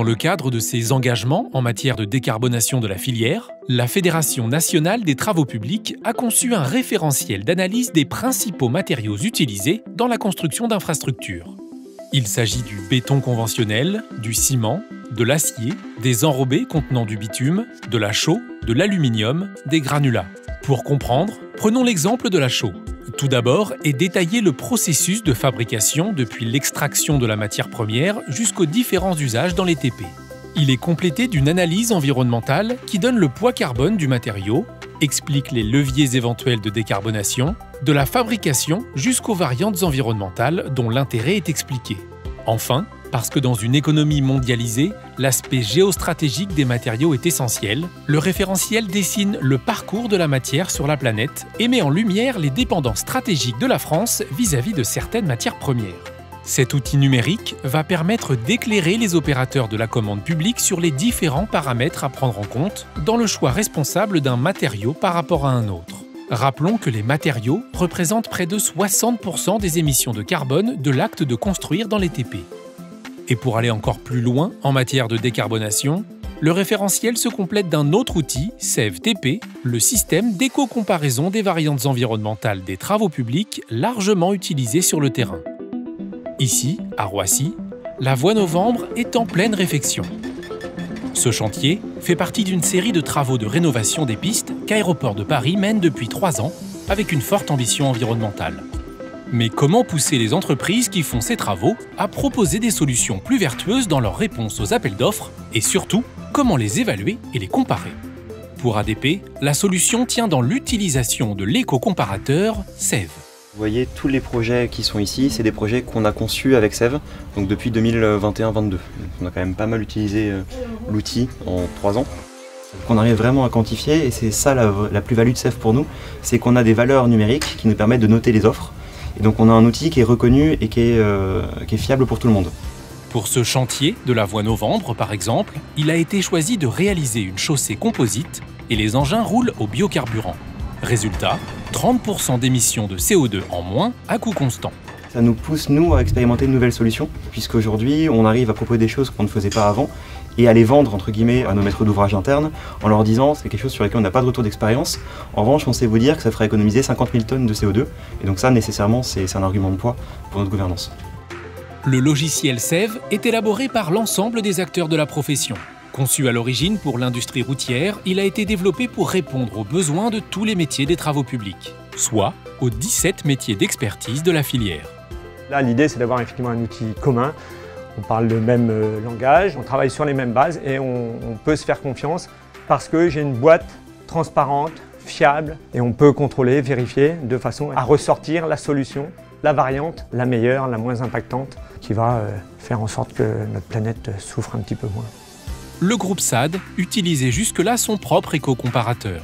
Dans le cadre de ses engagements en matière de décarbonation de la filière, la Fédération nationale des travaux publics a conçu un référentiel d'analyse des principaux matériaux utilisés dans la construction d'infrastructures. Il s'agit du béton conventionnel, du ciment, de l'acier, des enrobés contenant du bitume, de la chaux, de l'aluminium, des granulats. Pour comprendre, prenons l'exemple de la chaux. Tout d'abord est détaillé le processus de fabrication depuis l'extraction de la matière première jusqu'aux différents usages dans les TP. Il est complété d'une analyse environnementale qui donne le poids carbone du matériau, explique les leviers éventuels de décarbonation, de la fabrication jusqu'aux variantes environnementales dont l'intérêt est expliqué. Enfin, parce que dans une économie mondialisée, l'aspect géostratégique des matériaux est essentiel, le référentiel dessine le parcours de la matière sur la planète et met en lumière les dépendances stratégiques de la France vis-à-vis de certaines matières premières. Cet outil numérique va permettre d'éclairer les opérateurs de la commande publique sur les différents paramètres à prendre en compte dans le choix responsable d'un matériau par rapport à un autre. Rappelons que les matériaux représentent près de 60% des émissions de carbone de l'acte de construire dans les TP. Et pour aller encore plus loin en matière de décarbonation, le référentiel se complète d'un autre outil, SEV-TP, le système d'éco-comparaison des variantes environnementales des travaux publics largement utilisé sur le terrain. Ici, à Roissy, la Voie Novembre est en pleine réfection. Ce chantier fait partie d'une série de travaux de rénovation des pistes qu'Aéroports de Paris mène depuis 3 ans avec une forte ambition environnementale. Mais comment pousser les entreprises qui font ces travaux à proposer des solutions plus vertueuses dans leur réponse aux appels d'offres et surtout, comment les évaluer et les comparer? Pour ADP, la solution tient dans l'utilisation de l'éco-comparateur SEV. Vous voyez, tous les projets qui sont ici, c'est des projets qu'on a conçus avec SEV, donc depuis 2021-22. On a quand même pas mal utilisé l'outil en 3 ans. On arrive vraiment à quantifier, et c'est ça la plus-value de SEV pour nous, c'est qu'on a des valeurs numériques qui nous permettent de noter les offres. Et donc on a un outil qui est reconnu et qui est fiable pour tout le monde. Pour ce chantier de la Voie Novembre, par exemple, il a été choisi de réaliser une chaussée composite et les engins roulent au biocarburant. Résultat, 30% d'émissions de CO2 en moins à coût constant. Ça nous pousse, nous, à expérimenter de nouvelles solutions, puisqu'aujourd'hui, on arrive à proposer des choses qu'on ne faisait pas avant et à les vendre, entre guillemets, à nos maîtres d'ouvrage internes, en leur disant c'est quelque chose sur lequel on n'a pas de retour d'expérience. En revanche, on sait vous dire que ça fera économiser 50 000 tonnes de CO2, et donc ça, nécessairement, c'est un argument de poids pour notre gouvernance. Le logiciel SEV est élaboré par l'ensemble des acteurs de la profession. Conçu à l'origine pour l'industrie routière, il a été développé pour répondre aux besoins de tous les métiers des travaux publics, soit aux 17 métiers d'expertise de la filière. Là, l'idée, c'est d'avoir effectivement un outil commun. On parle le même langage, on travaille sur les mêmes bases et on peut se faire confiance parce que j'ai une boîte transparente, fiable et on peut contrôler, vérifier de façon à ressortir la solution, la variante, la meilleure, la moins impactante qui va faire en sorte que notre planète souffre un petit peu moins. Le groupe SAD utilisait jusque-là son propre éco-comparateur.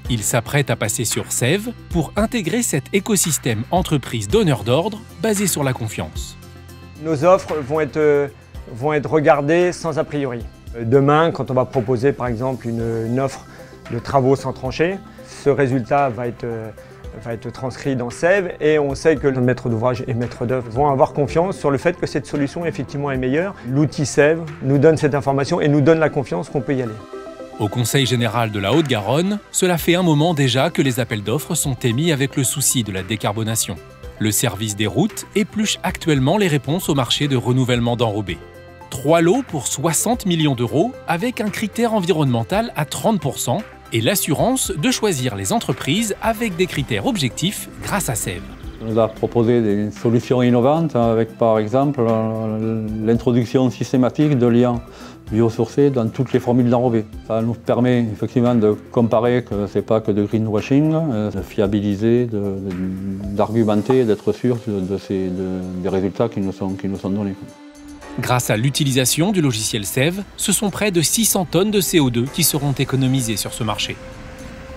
Il s'apprête à passer sur SEV pour intégrer cet écosystème entreprise donneur d'ordre basé sur la confiance. Nos offres vont être regardées sans a priori. Demain, quand on va proposer par exemple une offre de travaux sans tranchée, ce résultat va être transcrit dans SEV et on sait que le maître d'ouvrage et maître d'œuvre vont avoir confiance sur le fait que cette solution effectivement est meilleure. L'outil SEV nous donne cette information et nous donne la confiance qu'on peut y aller. Au Conseil général de la Haute-Garonne, cela fait un moment déjà que les appels d'offres sont émis avec le souci de la décarbonation. Le service des routes épluche actuellement les réponses au marché de renouvellement d'enrobés. 3 lots pour 60 millions d'euros avec un critère environnemental à 30% et l'assurance de choisir les entreprises avec des critères objectifs grâce à SEV. On nous a proposé des solutions innovantes avec par exemple l'introduction systématique de liants biosourcés dans toutes les formules d'enrobés. Ça nous permet effectivement de comparer que ce n'est pas que de greenwashing, de fiabiliser, d'argumenter et d'être sûr des résultats qui nous sont donnés. Grâce à l'utilisation du logiciel SEV, ce sont près de 600 tonnes de CO2 qui seront économisées sur ce marché.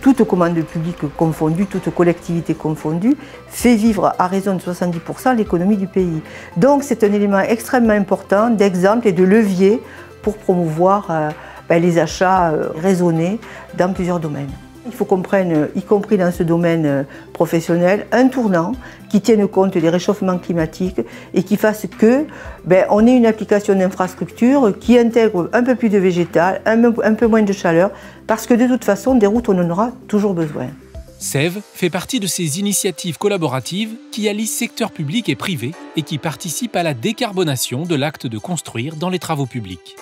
Toute commande publique confondue, toute collectivité confondue, fait vivre à raison de 70% l'économie du pays. Donc c'est un élément extrêmement important d'exemple et de levier pour promouvoir les achats raisonnés dans plusieurs domaines. Il faut qu'on prenne, y compris dans ce domaine professionnel, un tournant qui tienne compte des réchauffements climatiques et qui fasse que on ait une application d'infrastructure qui intègre un peu plus de végétal, un peu moins de chaleur, parce que de toute façon, des routes, on en aura toujours besoin. Sève fait partie de ces initiatives collaboratives qui allient secteur public et privé et qui participent à la décarbonation de l'acte de construire dans les travaux publics.